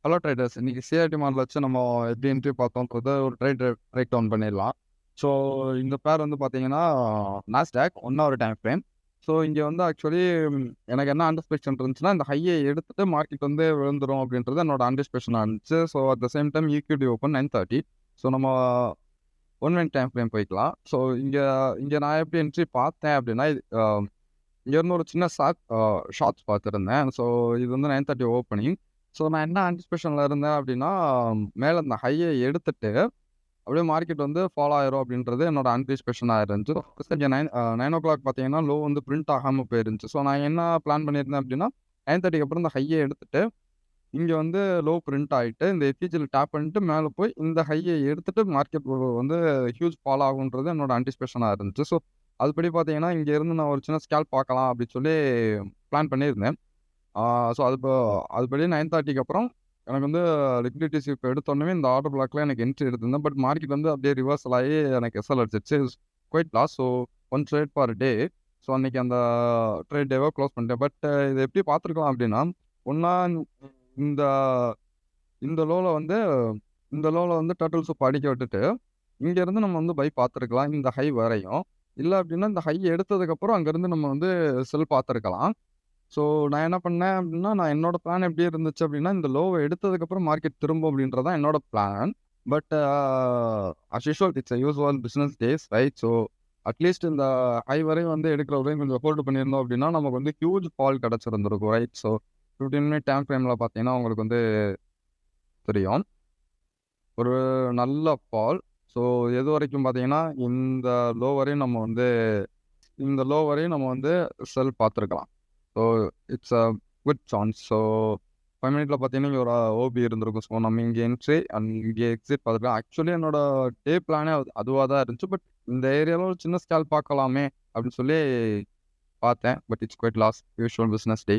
Hello traders. இன்னைக்கு CRT model வச்சு நம்ம எப்படி என்ட்ரி பார்த்தோன்றத ஒரு பிரேக் டவுன் பண்ணிடலாம். ஸோ இந்த பேர் வந்து பார்த்தீங்கன்னா, Nasdaq 1 hour time frame. So இங்கே வந்து ஆக்சுவலி எனக்கு என்ன அண்டர்ஸ்பெக்ஷன் இருந்துச்சுன்னா, இந்த ஹையை எடுத்துட்டு மார்க்கெட் வந்து விழுந்துரும் அப்படின்றது என்னோட அண்டர்ஸ்பெக்ஷனாக இருந்துச்சு. So at the same time equity open 9:30. So நம்ம 1 மினிட் டைம் ஃப்ரேம் போய்க்கலாம். ஸோ இங்கே இங்கே நான் எப்படி என்ட்ரி பார்த்தேன் அப்படின்னா, இங்கேருந்து ஒரு சின்ன ஷார்ட்ஸ் பார்த்துருந்தேன். ஸோ இது வந்து 9:30 ஓப்பனிங். ஸோ நான் என்ன ஆன்டிசிபேஷனில் இருந்தேன் அப்படின்னா, மேலே இந்த ஹையை எடுத்துட்டு அப்படியே மார்க்கெட் வந்து ஃபாலோ ஆயிரும் அப்படின்றது என்னோட ஆன்டிசிபேஷனாக இருந்துச்சு. இங்கே 9:00 பார்த்தீங்கன்னா லோ வந்து பிரிண்ட் ஆகாமல் போயிருந்துச்சு. ஸோ நான் என்ன பிளான் பண்ணியிருந்தேன் அப்படின்னா, 9:30க்கு அப்புறம் இந்த ஹையை எடுத்துட்டு இங்கே வந்து லோ பிரிண்ட் ஆகிட்டு இந்த எஃப்இஜியில் டேப் பண்ணிட்டு மேலே போய் இந்த ஹையை எடுத்துட்டு மார்க்கெட் வந்து ஹியூஜ் ஃபாலோ ஆகுன்றது என்னோட ஆன்டிசிபேஷனாக இருந்துச்சு. ஸோ அதுபடி பார்த்தீங்கன்னா, இங்கே இருந்து நான் ஒரு சின்ன ஸ்கேல்ப் பார்க்கலாம் அப்படின்னு சொல்லி பிளான் பண்ணியிருந்தேன். ஸோ அதுபடி 9:30க்கு அப்புறம் எனக்கு வந்து லிக்விடிட்டி ஸ்வீப் எடுத்தோடனே இந்த ஆர்டர் பிளாக்ல எனக்கு என்ட்ரி எடுத்திருந்தேன். பட் மார்க்கெட் வந்து அப்படியே ரிவர்சல் ஆகி எனக்கு எஸ்எல் அடிச்சிருச்சு. Quite loss. So 1 trade per day. So அன்னைக்கு அந்த ட்ரேட் டேவை க்ளோஸ் பண்ணிட்டேன். பட் இதை எப்படி பார்த்துருக்கலாம் அப்படின்னா, ஒன்றா இந்த இந்த லோவில் வந்து டர்ட்டில் சூப் அடிக்க விட்டுட்டு இங்கேருந்து நம்ம வந்து பை பார்த்துருக்கலாம் இந்த ஹை வரையும். இல்லை அப்படின்னா இந்த ஹை எடுத்ததுக்கப்புறம் அங்கேருந்து நம்ம வந்து செல் பார்த்துருக்கலாம். ஸோ நான் என்ன பண்ணேன் அப்படின்னா, நான் என்னோட பிளான் எப்படி இருந்துச்சு அப்படின்னா, இந்த லோவ எடுத்ததுக்கப்புறம் மார்க்கெட் திரும்பும் அப்படின்றது தான் என்னோட plan. But as usual it's usual business days right? So at least இந்த ஹை வரையும் வந்து எடுக்கிற வரையும் கொஞ்சம் ஹோல்டு பண்ணியிருந்தோம் அப்படின்னா, நமக்கு வந்து ஹியூஜ் ஃபால் கிடச்சிருந்துருக்கும் ரைட்? ஸோ 15 மினிட் டைம் ஃப்ரேமில் பார்த்தீங்கன்னா உங்களுக்கு வந்து தெரியும். ஒரு நல்ல ஃபால். ஸோ எது வரைக்கும் பார்த்தீங்கன்னா, இந்த லோ வரையும் நம்ம வந்து செல் பார்த்துருக்கலாம். So it's a good chance. So 5 மினிட்ல பார்த்தீங்கன்னா, இங்கே ஒரு ஓபி இருந்திருக்கும். ஸோ நம்ம இங்கே என்ட்ரி அண்ட் இங்கே எக்ஸிட் பார்த்துக்கலாம். ஆக்சுவலி என்னோட டே பிளானே அதுவாக தான் இருந்துச்சு. பட் இந்த ஏரியாவில் ஒரு சின்ன ஸ்கேல் பார்க்கலாமே அப்படின்னு சொல்லி பார்த்தேன். But it's quite loss usual business day.